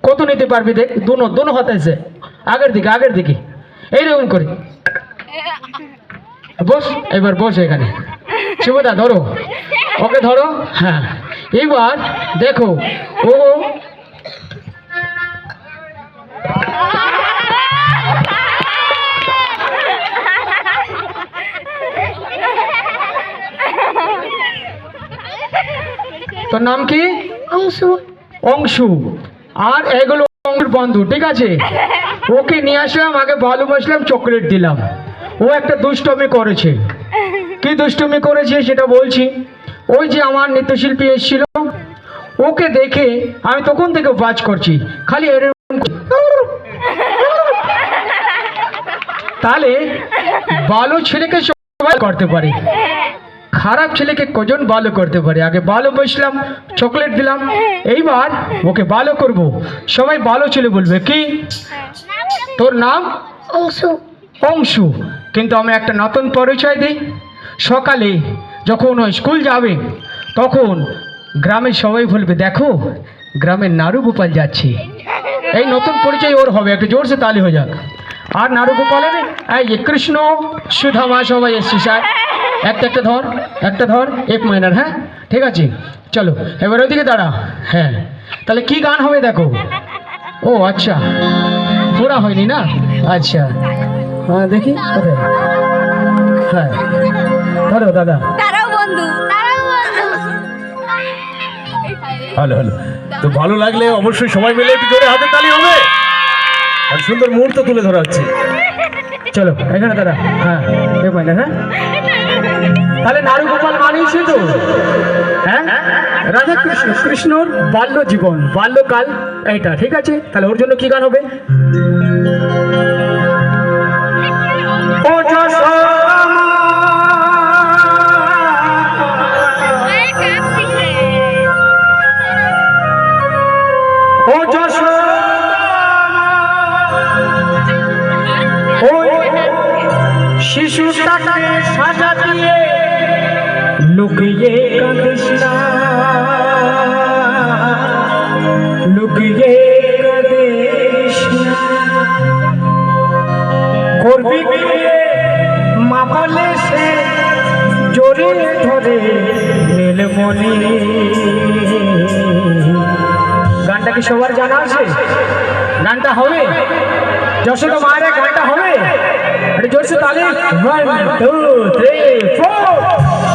কত নিতে পারবি দেখ, দুনো হাতে আছে, আগের দিকে এইরকম করে বস। এবার বস এখানে। শিবদা ধরো, ওকে ধরো। হ্যাঁ, এবার দেখো ও তোর নাম কি? অংশু। অংশু। আর এগুলো অংশুর বন্ধু, ঠিক আছে? ওকে নিয়ে আসলাম, আগে ভালোবাসলাম, চকলেট দিলাম। ও একটা দুষ্টমি করেছে। কি দুষ্টমি করেছে সেটা বলছি। ওই যে আমার নৃত্যশিল্পী এসেছিল, ওকে দেখে আমি তখন থেকে ওয়াচ করছি, খালি এরকম। তাহলে ভালো ছেলেকে সবাই করতে পারে, খারাপ ছেলেকে কজন ভালো করতে পারে? আগে ভালো বসলাম, চকলেট দিলাম, এইবার ওকে ভালো করব, সবাই ভালো ছেলে বলবে। কি তোর নাম? অংশু। অংশু। কিন্তু আমি একটা নতুন পরিচয় দিই। সকালে যখন ও স্কুল যাবে তখন গ্রামের সবাই বলবে, দেখো গ্রামের নাড়ু গোপাল যাচ্ছে। এই নতুন পরিচয় ওর হবে, একটু জোরসে তালি হয়ে যাক। আর নাড়ু গোপালের এই যে কৃষ্ণ সুধামা সবাই এসছে স্যার, একটা ধর 1 মাইনার। হ্যাঁ ঠিক আছে, চলো এবার ওইদিকে দাঁড়া। হ্যাঁ, তাহলে কি গান হবে দেখো। ও আচ্ছা, পুরা হয়নি না? আচ্ছা, হ্যাঁ দেখি কোথায়। হ্যাঁ ধরো দাদা। তারাও বন্ধু। Hello hello. তো ভালো লাগলে অবশ্যই সবাই মিলে একটু জোরে হাতে তালি হবে, আর সুন্দর মুহূর্ত তুলে ধরা হচ্ছে। চলো এখানে দাদা। হ্যাঁ 1 মাইনার। হ্যাঁ, তাহলে নাড়ু গোপাল মানিয়েছি তো। হ্যাঁ, রাধা কৃষ্ণর বাল্য জীবন, বাল্যকাল এইটা, ঠিক আছে? তাহলে ওর জন্য কি গান হবে? ও শিশুটাকে সাজা দিয়ে লুকিয়ে কাঁদিস না, লুকিয়ে কাঁদিস না, করবি বিয়ে মা বলে সে জড়িয়ে ধরে নীলমণি। গানটা কি সবার জানা আছে? গানটা হবে যশোদা মায়ের, গানটা হবে। জোরসে তালি। 1 2 3 4